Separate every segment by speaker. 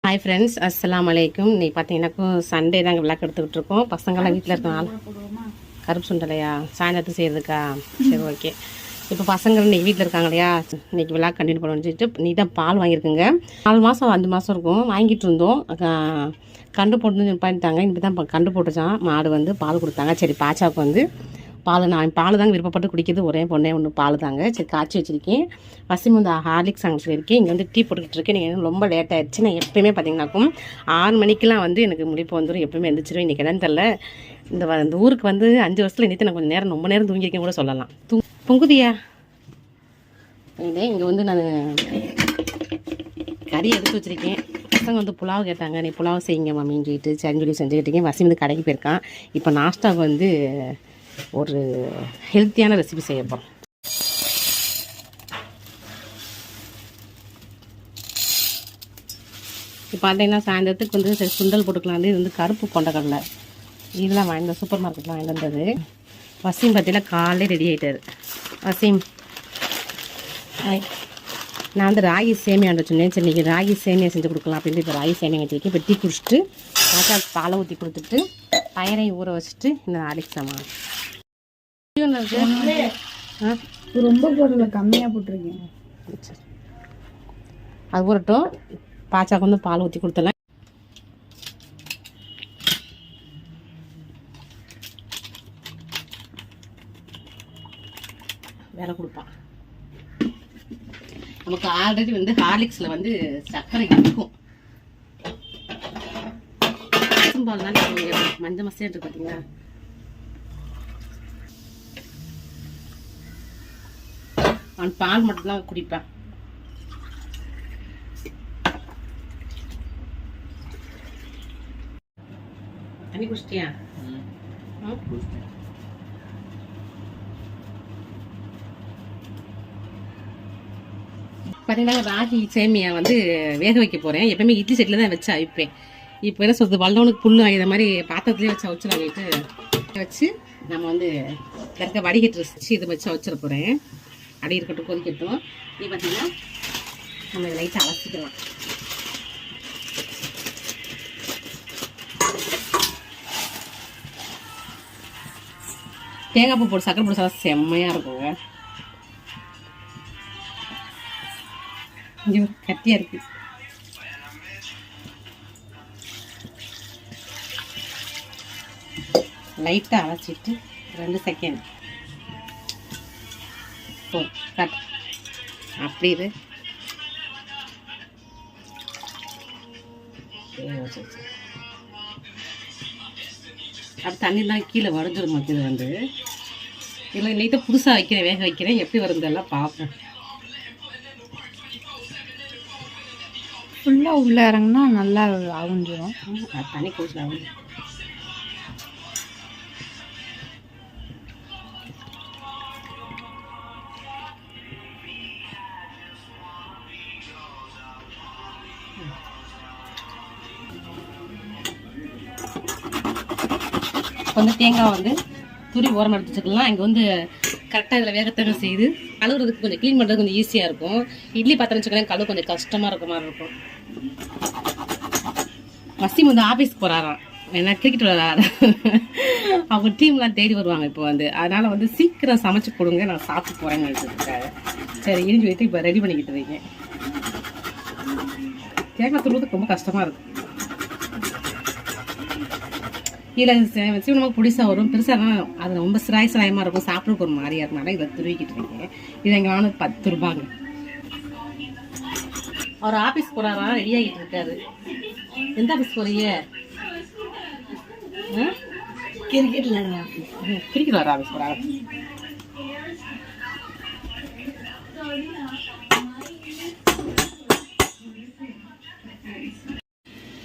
Speaker 1: Hi friends, அஸ்ஸலாமு அலைக்கும். இன்னைக்கு பார்த்தீங்கன்னாக்கும் சண்டே தாங்க விளக்கு எடுத்துக்கிட்டு இருக்கோம். பசங்களாம் வீட்டில் இருக்கனால கருப்பு சுண்டலையா சாயந்தரத்துக்கு செய்கிறதுக்கா? சரி, ஓகே. இப்போ பசங்க இன்றைக்கி வீட்டில் இருக்காங்க இல்லையா, இன்றைக்கி விளக்கு கண்டினியூ பண்ண வச்சுட்டு நீ தான் பால் வாங்கியிருக்குங்க. 4 மாதம் 5 மாதம் இருக்கும் வாங்கிட்டு இருந்தோம். கண்டு போட்டு பண்ணிட்டாங்க. இப்படி தான் கண்டு போட்டுச்சான் மாடு வந்து பால் கொடுத்தாங்க. சரி, பாச்சாவுக்கு வந்து நான் பால் தாங்க விருப்பப்பட்டு குடிக்கிறது. ஒரே பொண்ணே ஒன்று பால் தாங்க. சரி, காய்ச்சி வச்சுருக்கேன். வசிம் வந்து ஹார்லிக்ஸ் அங்கே சொல்லியிருக்கேன். இங்கே வந்து டீ போட்டுக்கிட்டு இருக்கேன். நீங்கள் ரொம்ப லேட் ஆகிடுச்சு. நான் எப்போயுமே பார்த்தீங்கன்னாக்கும் 6 மணிக்கெலாம் வந்து எனக்கு முழிப்பு வந்துடும். எப்போயுமே எழுந்திரிச்சிருவேன். இன்றைக்கி என்னன்னு தெரில, இந்த ஊருக்கு வந்து 5 வருஷத்தில் நேற்று நான் கொஞ்சம் நேரம் ரொம்ப நேரம் தூங்கியிருக்கேன் கூட சொல்லலாம். பொங்குதியா இங்கே வந்து நான் கறி எடுத்து வச்சுருக்கேன். பசங்க வந்து புலாவு கேட்டாங்க. நீ புலாவு செய்யுங்க மம்மின்னு சொல்லிட்டு சரின்னு சொல்லி செஞ்சுக்கிட்டீங்க. வசிம் வந்து கடைக்கு போயிருக்கான். இப்போ நாஸ்டாவுக்கு வந்து ஒரு ஹெல்த்தியான ரெசிபி செய்ய போகிறோம். இப்போ பார்த்தீங்கன்னா சாயந்தரத்துக்கு வந்து சரி சுண்டல் போட்டுக்கலாம். இது வந்து கருப்பு கொண்டக்கடலை இதெல்லாம் வாங்கிட்டு சூப்பர் மார்க்கெட்டில் வாங்கிட்டு வந்தது. வசீம் பார்த்தீங்கன்னா காலையில் ரெடி ஆகிட்டார். வசீம், நான் வந்து ராகி சேமியாண்ட சொன்னேன். சரி, இன்றைக்கி ராகி சேமியா செஞ்சு கொடுக்கலாம் அப்படின்ட்டு இப்போ ராகி சேமியா வச்சுருக்கேன். இப்போ டீ குடிச்சிட்டு பாலை ஊற்றி கொடுத்துட்டு பயிரையும் ஊற வச்சுட்டு இந்த ஹார்லிக்ஸ் சாமான்
Speaker 2: ரொம்ப போடல, கம்மியாக போட்டிருக்கேன்.
Speaker 1: அது ஊறட்டும். பாச்சாக்கு வந்து பால் ஊற்றி கொடுத்தலாம். வேலை கொடுப்பான். நமக்கு ஆல்ரெடி வந்து ஹார்லிக்ஸில் வந்து சர்க்கரை இருக்கும். பால் தான் மஞ்சள் மசியாக இருக்கு பார்த்தீங்களா. அவன் பால் மட்டும்தான் குடிப்பேன். தண்ணி குடிச்சிட்டியா? பார்த்தீங்கன்னா ராகி சேமியா வந்து வேக வைக்க போகிறேன். எப்பவுமே இட்லி செட்டில் தான் வச்சு அவிப்பேன். இப்போ என்ன சொல்றது, வல்லவனுக்கு புல் வாங்கிற மாதிரி பாத்திரத்துலேயே வச்சு அவிச்சு வாங்கிட்டு வச்சு நம்ம வந்து கரெக்டாக வடிகட்டு வச்சு இதை வச்சு அவிச்சிட போகிறேன். அடி இருக்கட்டும், கொதிக்கட்டும். இது பார்த்தீங்கன்னா நம்ம இதை லைட்டாக அலசிக்கலாம். தேங்காய் பூ போட்டு சக்கரை போட்டு சாதம் செம்மையாக இருக்குங்க. இங்கே கட்டியாக இருக்கு. லைட்டாக அலசிட்டு 2 செகண்ட் கட். அப்படி இது அப்படி தண்ணிலாம் கீழே வரைஞ்சிடும். இது வந்து இதில் லைட்டாக புதுசாக வைக்கிறேன், வேக வைக்கிறேன். எப்படி வருந்தெல்லாம் பார்ப்போம்.
Speaker 2: ஃபுல்லாக உள்ளே இறங்கினா நல்லா அவிஞ்சிடும்.
Speaker 1: தண்ணி குடிச்சு அவிஞ்சு கொஞ்சம் தேங்காய் வந்து துரி ஓரம் எடுத்து வச்சுக்கலாம். இங்கே வந்து கரெக்டாக இதில் வேகத்தங்க செய்து கழுவுறதுக்கு கொஞ்சம் க்ளீன் பண்ணுறது கொஞ்சம் ஈஸியாக இருக்கும். இட்லி பாத்திரம் வச்சுக்கலாம் கழுவு கொஞ்சம் கஷ்டமாக இருக்க மாதிரி இருக்கும். வசீம் வந்து ஆஃபீஸ்க்கு போகிறாராம், ஏன்னா கிரிக்கெட் விளையாடுறாரு. அவங்க டீம்லாம் தேடி வருவாங்க இப்போ வந்து. அதனால் வந்து சீக்கிரம் சமைச்சு கொடுங்க, நான் சாப்பிட்டு போகிறேன்னு நினச்சிருக்கேன். சரி, இருந்து வைத்து இப்போ ரெடி பண்ணிக்கிட்டு இருக்கேன். தேங்காய் துருவதுக்கு ரொம்ப கஷ்டமாக இருக்கும். இதில் வச்சு நமக்கு புடிசாக வரும். பெருசாக அது ரொம்ப சிராயமாக இருக்கும். சாப்பிட்றதுக்கு ஒரு மாதிரியாக இருக்கனால இதில் துருவிக்கிட்டு இருக்கேன். இது எங்கள் வாங்க 10 ரூபாங்க. அவர் ஆஃபீஸ் போகிறாரா, ரெடி ஆகிட்டு இருக்காரு. எந்த ஆஃபீஸ் போறீங்க? கிரிக்கெட் வர ஆஃபீஸ் போகிறாரு.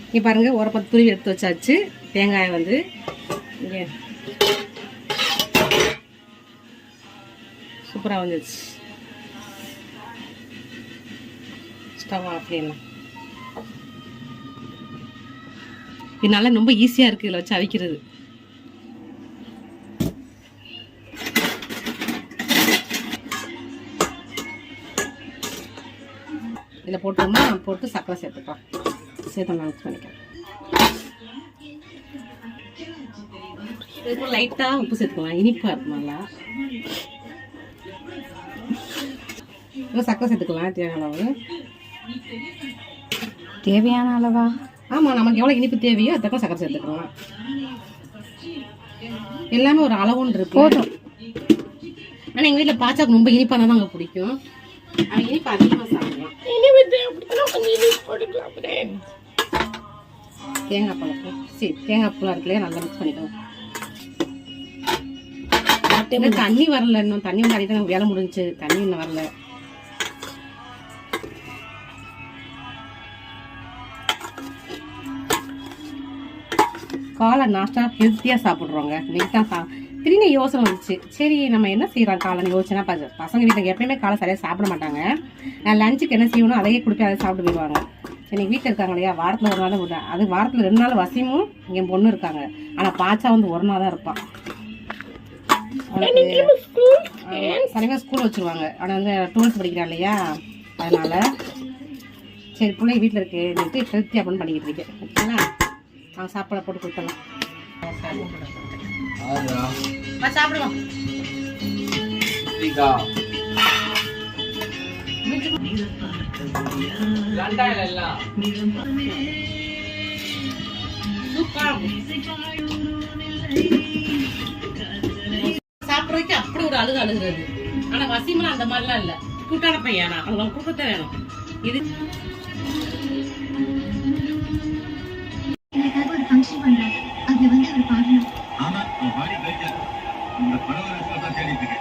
Speaker 1: இங்கே பாருங்கள், ஒரு 10 துருவி எடுத்து வச்சாச்சு. தேங்காயை வந்து இங்கே சூப்பராக வந்துச்சு. ஸ்டவ் ஆஃப் பண்ணிடலாம். இதனால ரொம்ப ஈஸியாக இருக்குது இதில் வச்சு அவிக்கிறது. இதில் போட்டோம்னா போட்டு சர்க்கரை சேர்த்துக்கலாம். சேர்த்து மிக்ஸ் பண்ணிக்கலாம். இதுக்கு லைட்டாக உப்பு சேர்த்துக்கலாம், இனிப்பாக இருக்கும் நல்லா. சக்கரை சேர்த்துக்கலாம் தேவையான அளவு.
Speaker 2: தேவையான அளவா?
Speaker 1: ஆமாம், நமக்கு எவ்வளோ இனிப்பு தேவையோ அதுக்கு சக்கரை சேர்த்துக்கலாம். எல்லாமே ஒரு அளவுன்னு இருக்கு போதும். ஆனால் எங்கள் வீட்டில் பாச்சாக்கு ரொம்ப இனிப்பாக தான் அங்கே பிடிக்கும். அவன் இனிப்பு அதிகமாக சாப்பிடுவான். தேங்காய் பழக்கம் சரி, தேங்காய் பூலாம் இருக்குல்லையே நல்லா மிக்ஸ் பண்ணிக்கலாம். தண்ணி வரல, இன்னும் தண்ணி வந்து அடிதான் வேலை முடிஞ்சிச்சு. தண்ணி இன்னும் வரல. காலை நாஸ்டா ஹெல்த்தியாக சாப்பிட்றோங்க. இன்னைக்கு தான் திடீர்னு யோசனை வந்துச்சு, சரி நம்ம என்ன செய்யறோம் காலைன்னு யோசிச்சுன்னா, பசங்க வீட்டுக்கு எப்பயுமே காலை சரியாக சாப்பிட மாட்டாங்க. லஞ்சுக்கு என்ன செய்யணும் அதையே கொடுத்து அதை சாப்பிட்டு போயிடுவாங்க. சரி வீட்டில் இருக்காங்க இல்லையா, வாரத்தில் ஒரு நாள் விட, அது வாரத்தில் 2 நாள் வசியமும் என் பொண்ணு இருக்காங்க. ஆனால் பாச்சா வந்து ஒரு நாள் தான் இருப்பான். சனியாக ஸ்கூல் வச்சுருவாங்க. ஆனால் வந்து 12th படிக்கிறான் இல்லையா, அதனால சரி பிள்ளைங்க வீட்டில் இருக்கு ஹெல்த்தி அப்படின்னு பண்ணிக்கிட்டு இருக்கேன். ஓகேங்களா, அவங்க சாப்பாடை போட்டு கொடுத்துடலாம். சாப்பிடுவோம். சாப்பிட்றதுக்கு அப்படி ஒரு அழுகிறது. ஆனா வசிமலாம் அந்த மாதிரிலாம் இல்ல. கூட்டான பையனா அவங்க கூட்டத்தை வேணும். இது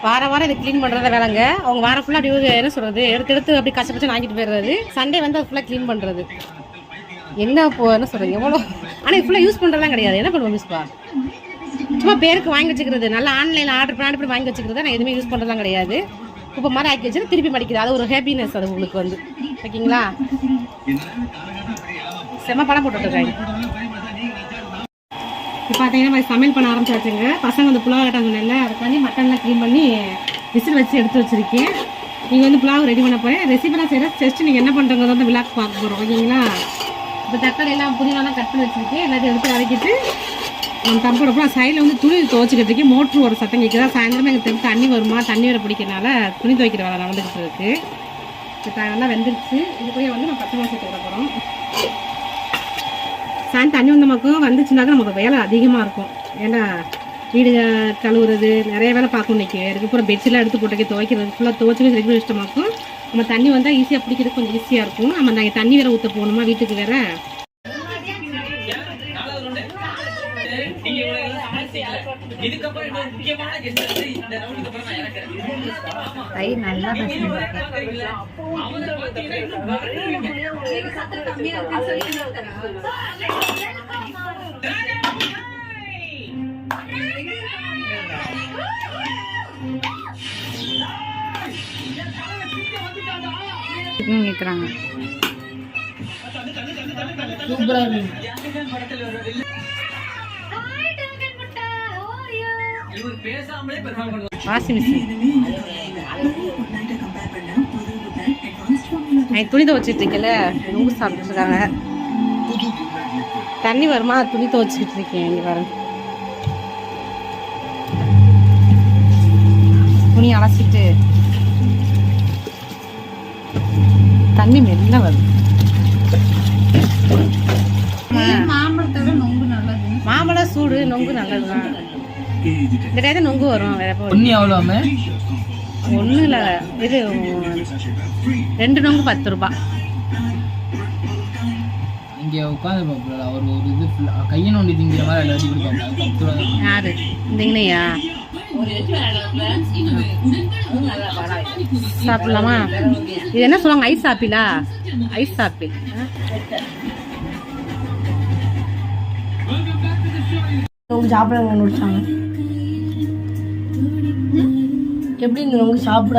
Speaker 1: வாரம் இதை கிளீன் பண்றத வேலைங்க. அவங்க வாரம் ஃபுல்லா அப்படி என்ன சொல்றது, எடுத்து அப்படி கஷ்டப்பட்டு வாங்கிட்டு போயிடுறது. சண்டே வந்து அது ஃபுல்லா கிளீன் பண்றது. என்ன இப்போ என்ன சொல்றீங்க எவ்வளோ, ஆனா இது ஃபுல்லா யூஸ் பண்றதெல்லாம் கிடையாது. என்ன பண்ணுவோம் மிஸ்பா, சும்மா பேருக்கு வாங்கி வச்சுக்கிறது. நல்லா ஆன்லைன்ல ஆர்டர் பண்ணி வாங்கி வச்சுக்கிறது. நான் எதுவுமே யூஸ் பண்றதெல்லாம் கிடையாது. குப்பை மாதிரி ஆக்கி வச்சுட்டு திருப்பி மடிக்கிறது. அது ஒரு ஹாப்பினஸ் அது உங்களுக்கு வந்து. ஓகேங்களா, செம்ம படம் போட்டுருக்காங்க. இப்போ பார்த்தீங்கன்னா சமையல் பண்ண ஆரம்பிச்சாச்சுங்க. பசங்க வந்து புலாவ் கட்டாங்க சொன்னேன்ல, அதுக்கு வந்து மட்டன்லாம் க்ளீன் பண்ணி விசில் வச்சு எடுத்து வச்சிருக்கேன். நீங்கள் வந்து புலாவ் ரெடி பண்ண போகிறேன். ரெசிபி நான் செய்கிறேன். ஜஸ்ட் நீங்கள் என்ன பண்ணுறங்க வந்து விளாக் பார்க்க போகிறோம். ஓகேங்களா, இப்போ தக்காளி எல்லாம் புதினாலாம் கட் பண்ணி வச்சுருக்கேன். எல்லாத்தையும் எடுத்து வதக்கிட்டு நம்ம தம்புறப்போ சைடில் வந்து துணி துவைச்சிக்கிறதுக்கு மோட்ரு ஒரு சத்தம் கேட்குதா. சாயந்தரமே எங்களுக்கு தெரிஞ்சு தண்ணி வருமா, தண்ணி வர பிடிக்கிறதுனால துணி துவைக்கிற வேலை நடந்துக்கிட்டு இருக்கு. இப்போ நல்லா வெந்துருச்சு. இது கூட வந்து நம்ம பச்சை மிளகாய் சேர்த்து விட போகிறோம். சாயந்தரம் தண்ணி வந்த மக்களும் வந்துச்சுனாக்கா நமக்கு வேலை அதிகமாக இருக்கும். ஏன்னா வீடு கழுவுறது நிறைய வேலை பார்க்கணும். இன்றைக்கி அதுக்கப்புறம் பெட்ஷீட்லாம் எடுத்து போட்டு துவைக்கிறது ஃபுல்லாக துவைச்சி ரெகுலர் இஷ்டமாக்கும். நம்ம தண்ணி வந்தால் ஈஸியாக பிடிக்கிறது கொஞ்சம் ஈஸியாக இருக்கும். நம்ம நாங்கள் தண்ணி வேறு ஊற்ற போகணுமா வீட்டுக்கு வேற.
Speaker 2: நல்லா கேட்குறாங்க.
Speaker 1: வாஷிங் மிஷின் துணி துவைச்சிட்டு இருக்கல, நூறு சாப்பிட்டு இருக்காங்க. தண்ணி வருமா, துணி துவைச்சிக்கிட்டு இருக்கேன். இங்கே பாருங்க, துணி அலசிட்டு தண்ணி மெல்ல வருது.
Speaker 2: மாம்பழத்தோட நொங்கு நல்லது.
Speaker 1: மாம்பழம் சூடு, நொங்கு நல்லதுதான். இந்த டைம் நொங்கு வரும். வேற ஒன்றும் இல்லை, இது 2 நொங்கு 10 ரூபாய்.
Speaker 3: இங்கே உட்காந்து அவர் ஒரு இது கையை நோண்டி திங்கிற மாதிரி எல்லாத்தையும் கொடுப்பாங்க. 10 ரூபா.
Speaker 1: யாரு இந்தங்கனையா சாப்பிடலாமா? இது என்ன சொல்லுவாங்க, ஐஸ் ஆப்பிளா? Ice apple.
Speaker 2: சாப்பிட முடிச்சாங்க. எப்படி இந்த நொங்கு சாப்பிட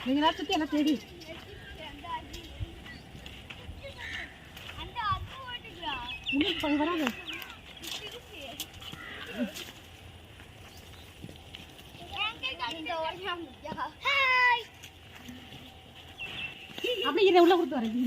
Speaker 1: நீங்களா எல்லாரும் சுற்றி எல்லாம் தேடி உங்களுக்கு கொஞ்சம் வராது. அப்படி இதை உள்ள கொடுத்து வரேன்.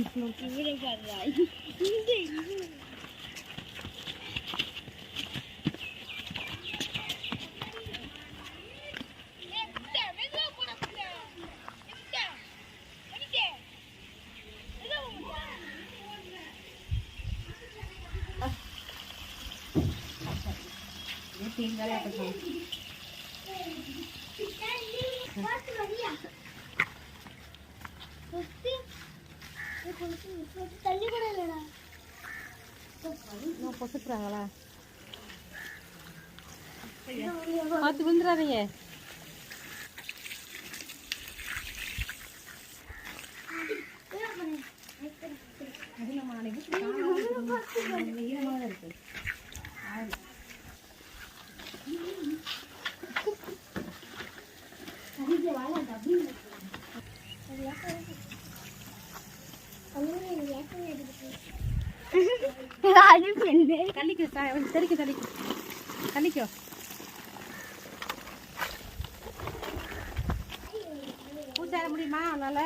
Speaker 1: பொசுக்குறாங்களா பார்த்து விழுந்துடாதீங்க. தள்ளிக்கோ தெளிக்க தள்ளிக்கோ தள்ளிக்கோ. பூச்சாட முடியுமா அதனால